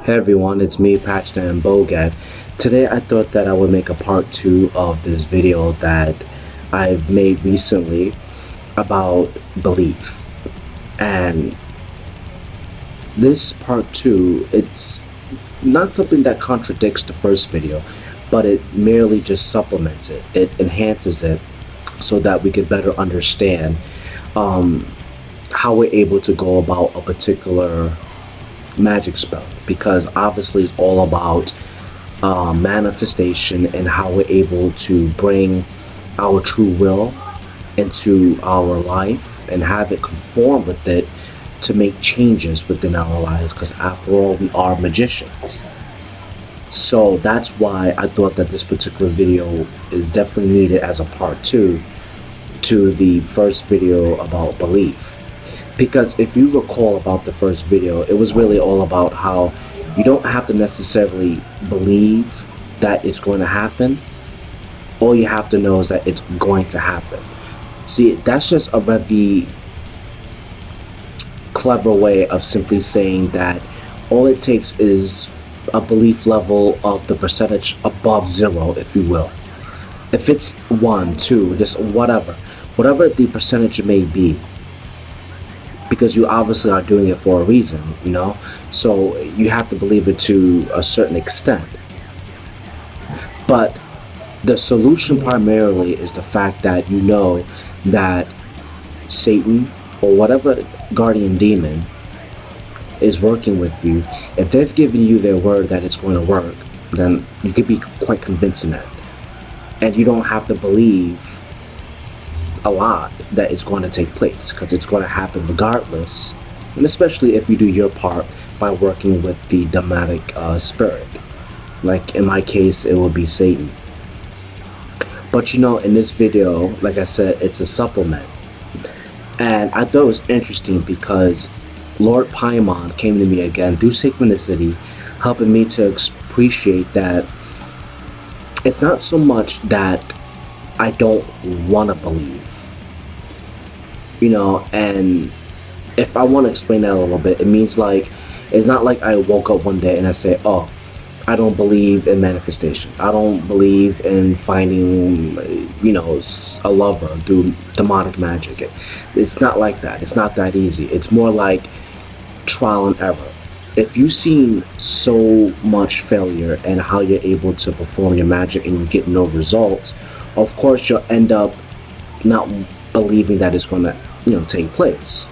Hey everyone, it's me, Patchdan Bogat. Today I thought that I would make a part 2 of this video that I've made recently about belief. And this part 2, it's not something that contradicts the first video, but it merely just supplements it. It enhances it so that we could better understand um, how we're able to go about a particular magic spell, because obviously it's all about manifestation and how we're able to bring our true will into our life and have it conform with it to make changes within our lives, because after all, we are magicians. So that's why I thought that this particular video is definitely needed as a part 2 to the first video about belief. Because if you recall about the first video, it was really all about how you don't have to necessarily believe that it's going to happen. All you have to know is that it's going to happen. See, that's just a very clever way of simply saying that all it takes is a belief level of the percentage above 0, if you will. If it's 1, 2, just whatever the percentage may be, because you obviously are doing it for a reason, so you have to believe it to a certain extent. But the solution primarily is the fact that you know that Satan or whatever guardian demon is working with you. If they've given you their word that it's going to work, then you could be quite convinced in that, and you don't have to believe a lot that it's going to take place, because it's going to happen regardless. And especially if you do your part by working with the demonic spirit, like in my case it will be Satan. But in this video, like I said, it's a supplement, and I thought it was interesting because Lord Paimon came to me again through synchronicity, helping me to appreciate that it's not so much that I don't want to believe, and if I want to explain that a little bit, it means like, it's not like I woke up one day and I say, oh, I don't believe in manifestation, I don't believe in finding a lover through demonic magic. It's not like that. It's not that easy. It's more like trial and error. If you've seen so much failure and how you're able to perform your magic and you get no results, of course you'll end up not believing that it's going to take place.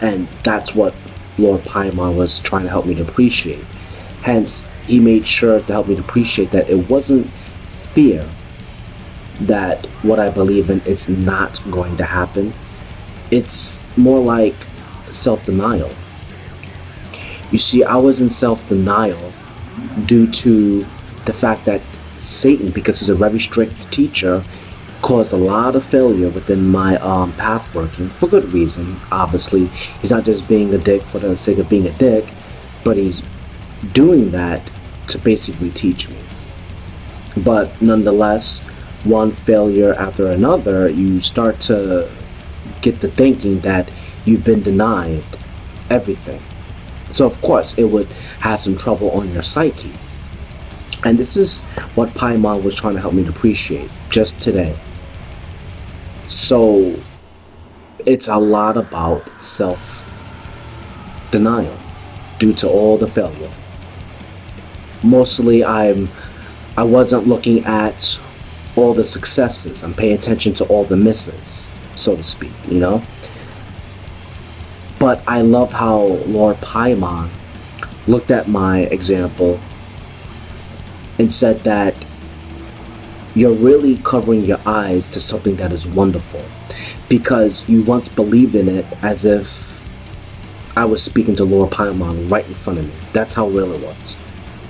And that's what Lord Paimon was trying to help me to appreciate. Hence, he made sure to help me to appreciate that it wasn't fear that what I believe in is not going to happen. It's more like self-denial. You see, I was in self-denial due to the fact that Satan, because he's a very strict teacher, caused a lot of failure within my path working, for good reason. Obviously, he's not just being a dick for the sake of being a dick, but he's doing that to basically teach me. But nonetheless, one failure after another, you start to get to thinking that you've been denied everything. So of course it would have some trouble on your psyche. And this is what Paimon was trying to help me to appreciate just today. So it's a lot about self-denial due to all the failure. Mostly I wasn't looking at all the successes. I'm paying attention to all the misses, so to speak, But I love how Lord Paimon looked at my example and said that you're really covering your eyes to something that is wonderful, because you once believed in it as if I was speaking to Lord Paimon right in front of me. That's how real it was.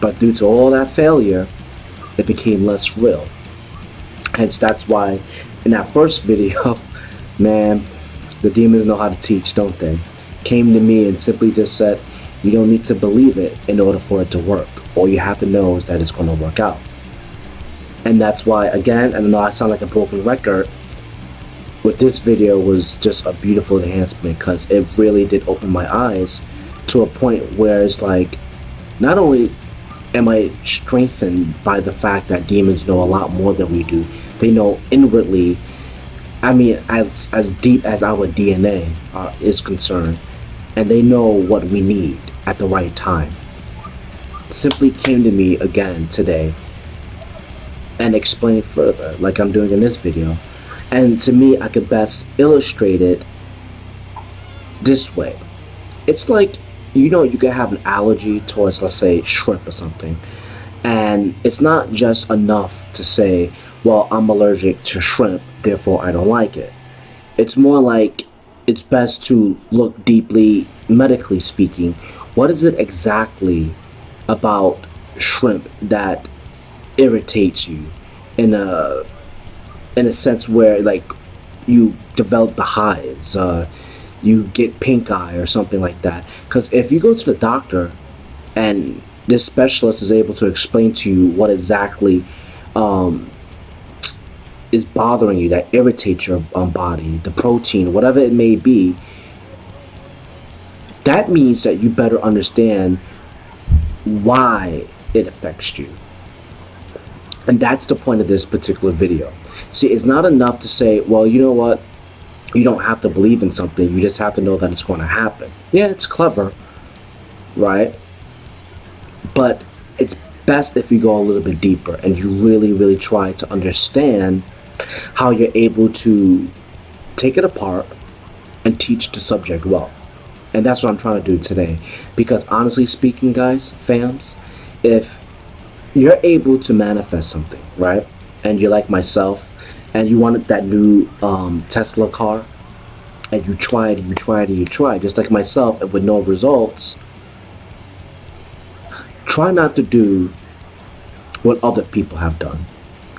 But due to all that failure, it became less real. Hence, that's why in that first video, man, the demons know how to teach, don't they? Came to me and simply just said, you don't need to believe it in order for it to work. All you have to know is that it's going to work out. And that's why, again, I know I sound like a broken record, with this video was just a beautiful enhancement, because it really did open my eyes to a point where it's like, Not only am I strengthened by the fact that demons know a lot more than we do, they know inwardly. I mean, as deep as our DNA is concerned, and they know what we need at the right time. Simply came to me again today and explained further, like I'm doing in this video. And to me, I could best illustrate it this way. It's like, you can have an allergy towards, let's say, shrimp or something. And it's not just enough to say, well, I'm allergic to shrimp, therefore I don't like it. It's more like it's best to look deeply, medically speaking, what is it exactly about shrimp that irritates you in a sense where, like, you develop the hives, you get pink eye or something like that. Because if you go to the doctor and this specialist is able to explain to you what exactly um, is bothering you, that irritates your body, the protein, whatever it may be, that means that you better understand why it affects you. And that's the point of this particular video. See, it's not enough to say, well, you know what? You don't have to believe in something. You just have to know that it's going to happen. Yeah, it's clever, right? But it's best if you go a little bit deeper and you really, really try to understand how you're able to take it apart and teach the subject well. And that's what I'm trying to do today. Because honestly speaking, guys, fams, if you're able to manifest something, right? And you're like myself, and you wanted that new Tesla car, and you tried, just like myself, and with no results, try not to do what other people have done.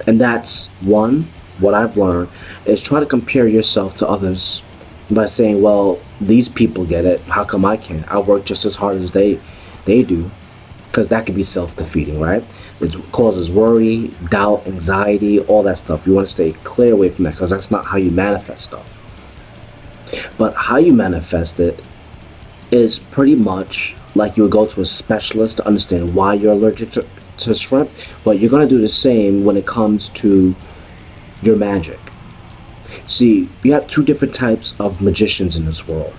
And that's one, what I've learned, is try to compare yourself to others by saying, well, these people get it, how come I can't? I work just as hard as they do. Because that can be self-defeating, right? It causes worry, doubt, anxiety, all that stuff. You want to stay clear away from that, because that's not how you manifest stuff. But how you manifest it is pretty much like you would go to a specialist to understand why you're allergic to shrimp. But you're going to do the same when it comes to your magic. See, you have two different types of magicians in this world.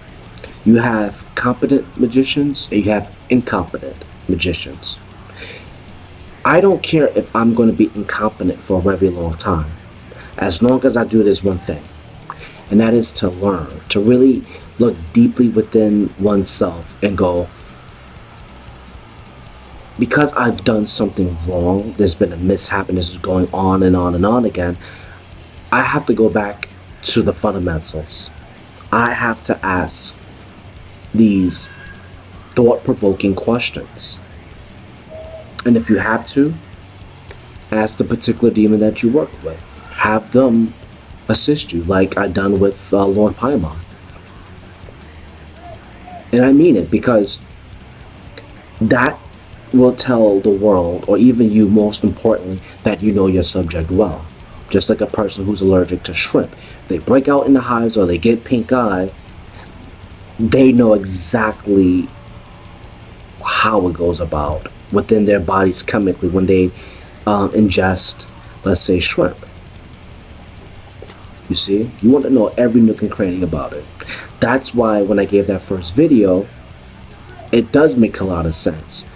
You have competent magicians and you have incompetent magicians. I don't care if I'm going to be incompetent for a very long time, as long as I do this one thing, and that is to learn, to really look deeply within oneself and go, because I've done something wrong, there's been a mishap and this is going on and on and on again, I have to go back to the fundamentals. I have to ask these thought-provoking questions. And if you have to, ask the particular demon that you work with. Have them assist you, like I done with Lord Paimon. And I mean it, because that will tell the world, or even you most importantly, that you know your subject well. Just like a person who's allergic to shrimp. If they break out in the hives or they get pink eye, they know exactly how it goes about within their bodies chemically when they ingest, let's say, shrimp. You see, you want to know every nook and cranny about it. That's why when I gave that first video, it does make a lot of sense.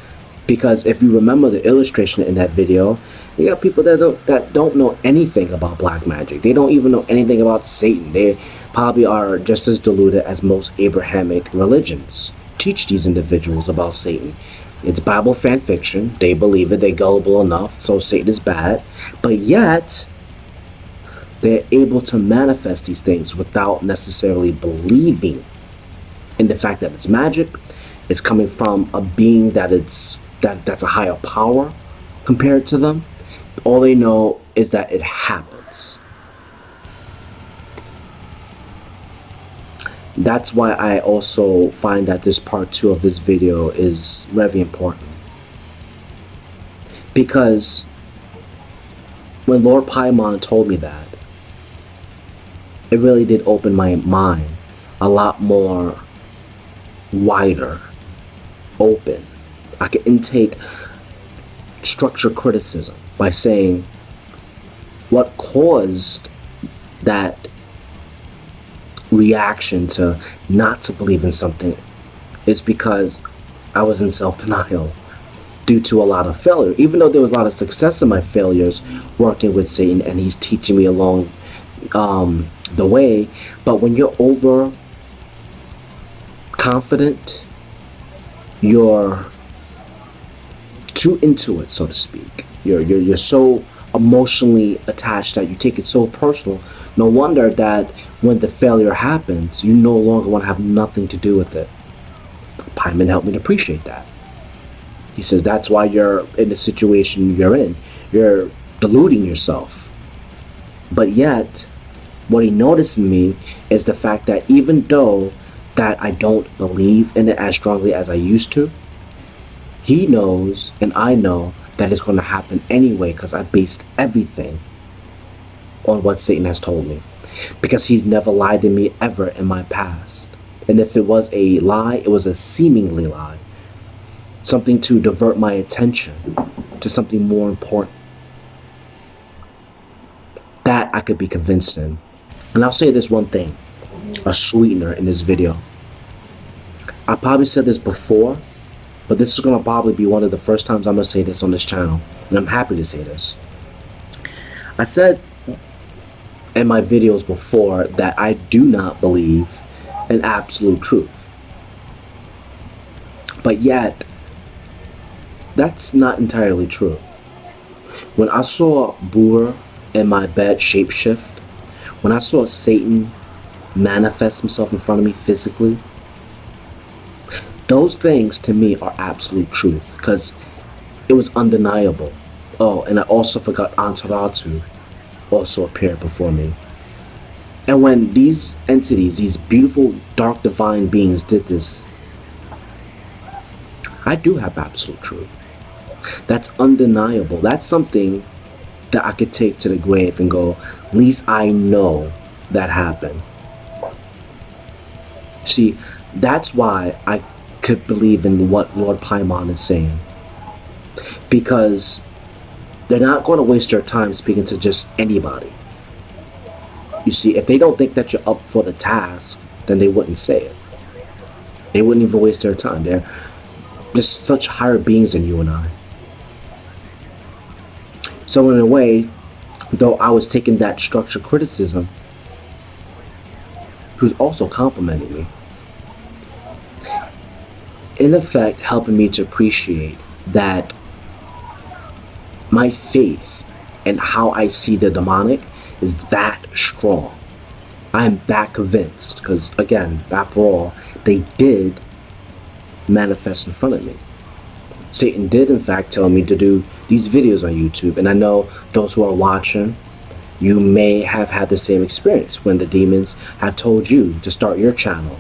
Because if you remember the illustration in that video, you got people that don't know anything about black magic. They don't even know anything about Satan. They probably are just as deluded as most Abrahamic religions teach these individuals about Satan. It's Bible fan fiction. They believe it. They're gullible enough, so Satan is bad. But yet, they're able to manifest these things without necessarily believing in the fact that it's magic. It's coming from a being that's a higher power compared to them. All they know is that it happens. That's why I also find that this part 2 of this video is very important. Because when Lord Paimon told me that, it really did open my mind a lot more wider, open. I can intake structured criticism by saying what caused that reaction to not to believe in something is because I was in self-denial due to a lot of failure. Even though there was a lot of success in my failures working with Satan, and he's teaching me along the way. But when you're over confident, you're too into it, so to speak. You're so emotionally attached that you take it so personal. No wonder that when the failure happens, you no longer want to have nothing to do with it. Paimon helped me to appreciate that. He says that's why you're in the situation you're in. You're deluding yourself. But yet, what he noticed in me is the fact that even though that I don't believe in it as strongly as I used to, he knows and I know that it's going to happen anyway because I based everything on what Satan has told me. Because he's never lied to me ever in my past. And if it was a lie, it was a seemingly lie. Something to divert my attention to something more important. That I could be convinced in. And I'll say this one thing, a sweetener in this video. I probably said this before, but this is going to probably be one of the first times I'm going to say this on this channel. And I'm happy to say this. I said in my videos before that I do not believe in absolute truth. But yet, that's not entirely true. When I saw Boer in my bed shapeshift, when I saw Satan manifest himself in front of me physically, those things to me are absolute truth because it was undeniable. Oh, and I also forgot Antaratu also appeared before me. And when these entities, these beautiful dark divine beings did this, I do have absolute truth. That's undeniable. That's something that I could take to the grave and go, at least I know that happened. See, that's why I could believe in what Lord Paimon is saying. Because they're not going to waste their time speaking to just anybody. You see, if they don't think that you're up for the task, then they wouldn't say it. They wouldn't even waste their time. They're just such higher beings than you and I. So in a way, though I was taking that structured criticism, he was also complimenting me. In effect, helping me to appreciate that my faith and how I see the demonic is that strong. I am that convinced because, again, after all, they did manifest in front of me. Satan did, in fact, tell me to do these videos on YouTube. And I know those who are watching, you may have had the same experience when the demons have told you to start your channel,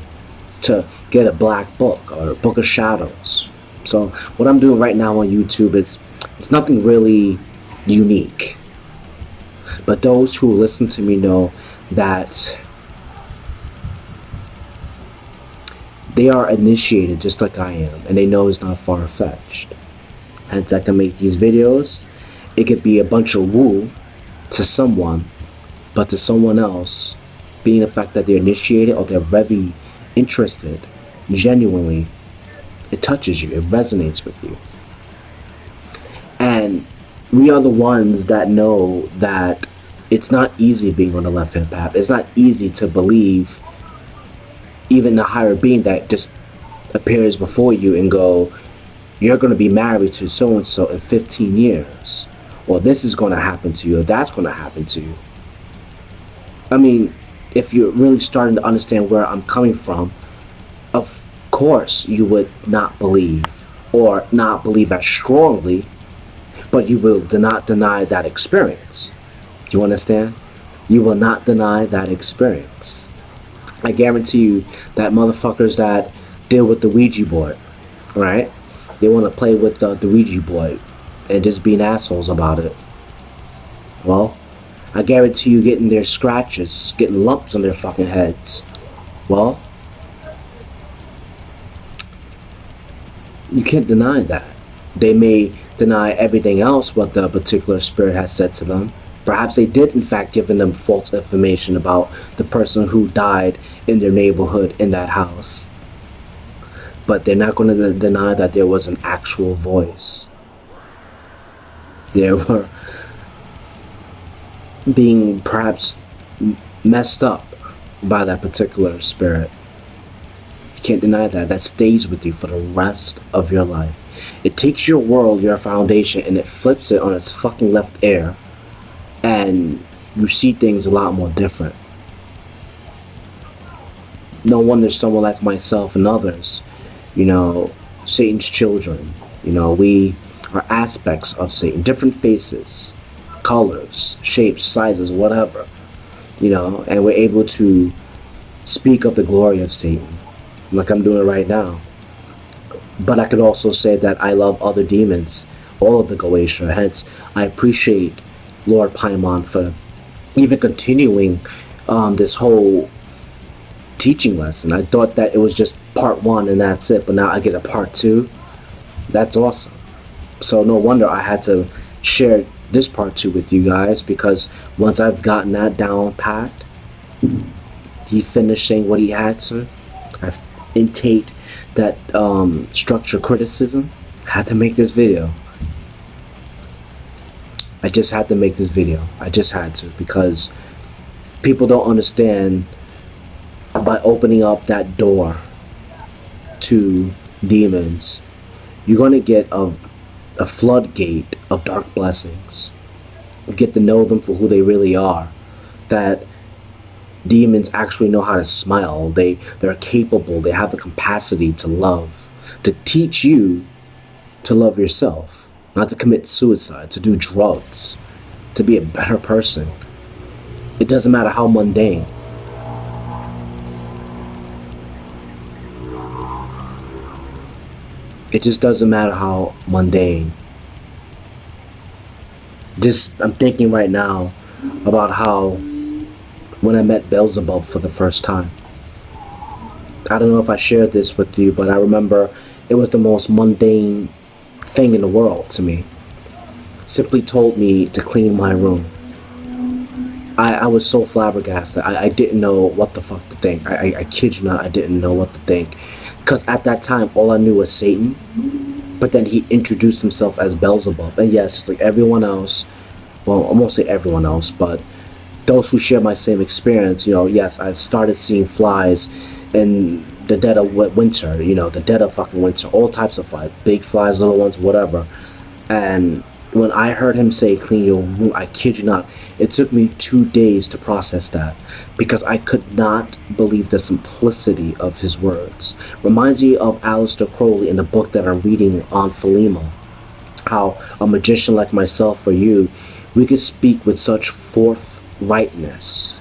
to get a black book or a book of shadows. So what I'm doing right now on YouTube is, it's nothing really unique. But those who listen to me know that they are initiated just like I am, and they know it's not far-fetched. Hence I can make these videos. It could be a bunch of woo to someone, but to someone else, being the fact that they're initiated or they're very interested, genuinely, it touches you, it resonates with you. And we are the ones that know that it's not easy being on the left-hand path. It's not easy to believe even the higher being that just appears before you and go, you're going to be married to so-and-so in 15 years. Or this is going to happen to you, or that's going to happen to you. I mean, if you're really starting to understand where I'm coming from, of course you would not believe, or not believe as strongly, but you will not deny that experience. Do you understand? You will not deny that experience. I guarantee you that motherfuckers that deal with the Ouija board, right? They want to play with the Ouija board and just being assholes about it. Well, I guarantee you getting their scratches, getting lumps on their fucking heads. Well, You can't deny that. They may deny everything else what the particular spirit has said to them. Perhaps they did, in fact, giving them false information about the person who died in their neighborhood in that house. But they're not going to deny that there was an actual voice. They were being perhaps messed up by that particular spirit. You can't deny that. That stays with you for the rest of your life. It takes your world, your foundation, and it flips it on its fucking left ear, and you see things a lot more different. No wonder someone like myself and others, Satan's children, we are aspects of Satan, different faces, colors, shapes, sizes, whatever, and we're able to speak of the glory of Satan, like I'm doing right now. But I could also say that I love other demons, all of the Goetia. Hence, I appreciate Lord Paimon for even continuing this whole teaching lesson. I thought that it was just part one and that's it, but now I get a part two. That's awesome. So no wonder I had to share this part two with you guys, because once I've gotten that down packed, he finished saying what he had to. I've intake that structure criticism. I had to make this video. I just had to make this video. I just had to, because people don't understand. By opening up that door to demons, you're going to get a floodgate of dark blessings. You get to know them for who they really are. That demons actually know how to smile. They're capable. They have the capacity to love. To teach you to love yourself. Not to commit suicide. To do drugs. To be a better person. It doesn't matter how mundane. It just doesn't matter how mundane. I'm thinking right now about how when I met Belzebub for the first time. I don't know if I shared this with you, but I remember it was the most mundane thing in the world to me. Simply told me to clean my room. I was so flabbergasted. I didn't know what the fuck to think. I kid you not, I didn't know what to think. Because at that time, all I knew was Satan. But then he introduced himself as Belzebub. And yes, like everyone else, well, I won't say everyone else, but those who share my same experience, yes, I've started seeing flies in the dead of winter, the dead of fucking winter, all types of flies, big flies, little ones, whatever. And when I heard him say, clean your room, I kid you not, it took me 2 days to process that, because I could not believe the simplicity of his words. Reminds me of Aleister Crowley in the book that I'm reading on Philema. How a magician like myself or you, we could speak with such forthrightness,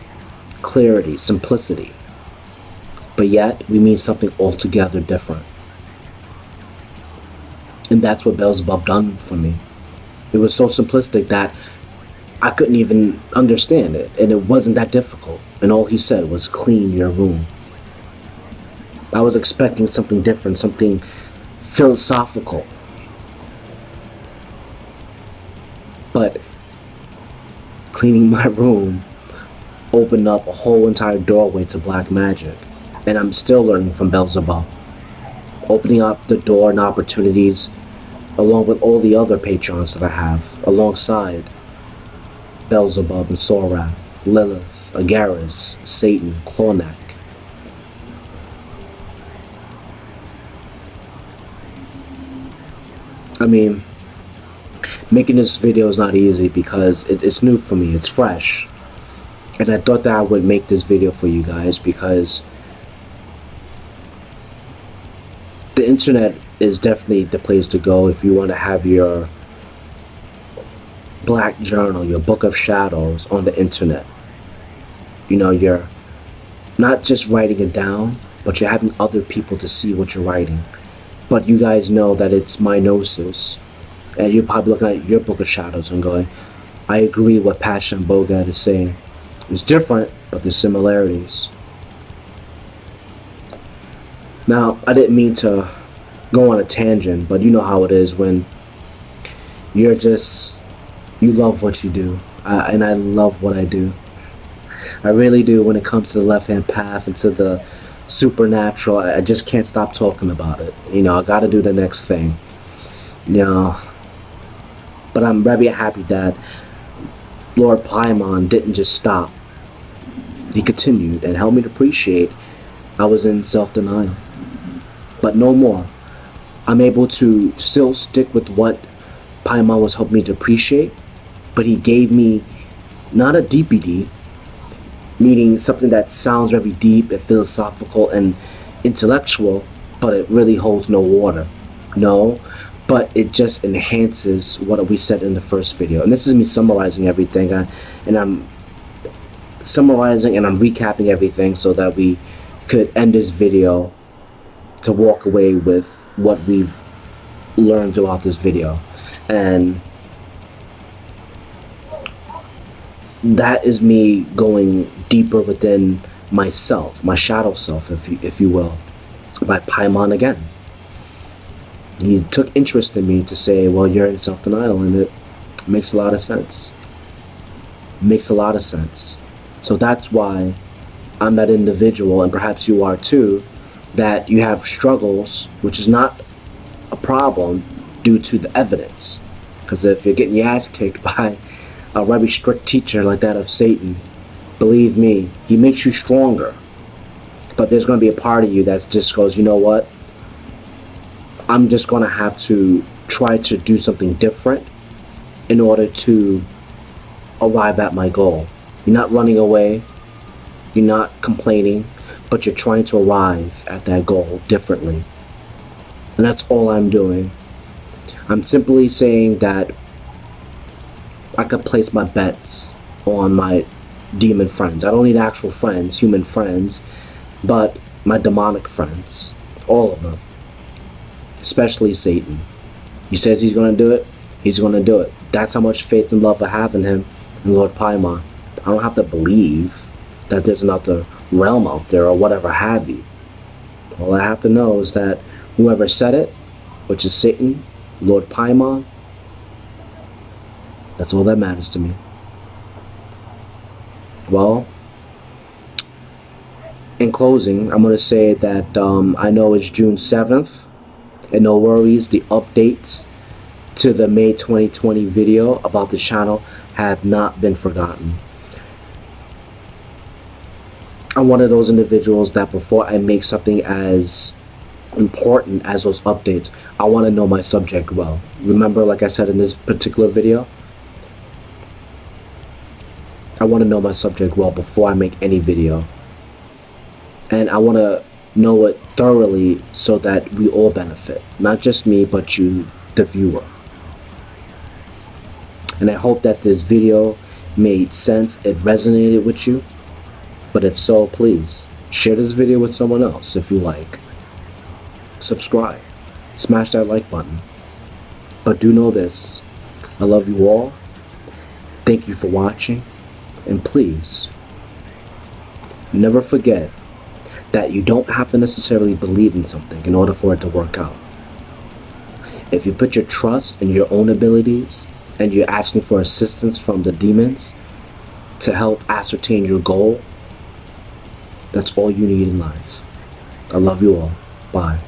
clarity, simplicity, but yet we mean something altogether different. And that's what Belzebub done for me. It was so simplistic that I couldn't even understand it, and it wasn't that difficult. And all he said was, clean your room. I was expecting something different, something philosophical. But cleaning my room opened up a whole entire doorway to black magic. And I'm still learning from Belzebub. Opening up the door and opportunities along with all the other patrons that I have, alongside Belzebub and Sorath, Lilith, Agaris, Satan, Clornak. I mean, making this video is not easy because it's new for me, it's fresh. And I thought that I would make this video for you guys because the internet is definitely the place to go if you want to have your black journal, your book of shadows on the internet. You're not just writing it down, but you're having other people to see what you're writing. But you guys know that it's my gnosis. And you're probably looking at your book of shadows and going, I agree what Passion Bogat is saying. It's different, but there's similarities. Now, I didn't mean to go on a tangent, but you know how it is when you're just, you love what you do. And I love what I do. I really do. When it comes to the left-hand path and to the supernatural, I just can't stop talking about it. You know, I got to do the next thing. You know, but I'm very happy that Lord Paimon didn't just stop. He continued and helped me to appreciate I was in self-denial. But no more. I'm able to still stick with what Paimon was helping me to appreciate, but he gave me not a DPD, meaning something that sounds very deep and philosophical and intellectual, but it really holds no water. No, but it just enhances what we said in the first video. And this is me summarizing everything, and I'm summarizing and I'm recapping everything so that we could end this video to walk away with what we've learned throughout this video. And that is me going deeper within myself, my shadow self, if you will, by Paimon again. He took interest in me to say, well, you're in self-denial, and it makes a lot of sense. Makes a lot of sense. So that's why I'm that individual, and perhaps you are too, that you have struggles, which is not a problem due to the evidence. Because if you're getting your ass kicked by a very strict teacher like that of Satan, believe me, he makes you stronger. But there's going to be a part of you that just goes, you know what? I'm just going to have to try to do something different in order to arrive at my goal. You're not running away. You're not complaining, but you're trying to arrive at that goal differently. And that's all I'm doing. I'm simply saying that I could place my bets on my demon friends. I don't need actual friends, human friends, but my demonic friends. All of them. Especially Satan. He says he's going to do it. He's going to do it. That's how much faith and love I have in him and Lord Paimon. I don't have to believe that there's another realm out there or whatever have you. All I have to know is that whoever said it, which is Satan, Lord Paimon, that's all that matters to me. Well, in closing, I'm going to say that I know it's June 7th, and no worries, the updates to the May 2020 video about the channel have not been forgotten. I'm one of those individuals that before I make something as important as those updates, I want to know my subject well. Remember, like I said in this particular video, I want to know my subject well before I make any video. And I want to know it thoroughly so that we all benefit. Not just me, but you, the viewer. And I hope that this video made sense, it resonated with you. But if so, please share this video with someone else if you like. Subscribe. Smash that like button. But do know this. I love you all. Thank you for watching. And please, never forget that you don't have to necessarily believe in something in order for it to work out. If you put your trust in your own abilities and you're asking for assistance from the demons to help ascertain your goal, that's all you need in life. I love you all. Bye.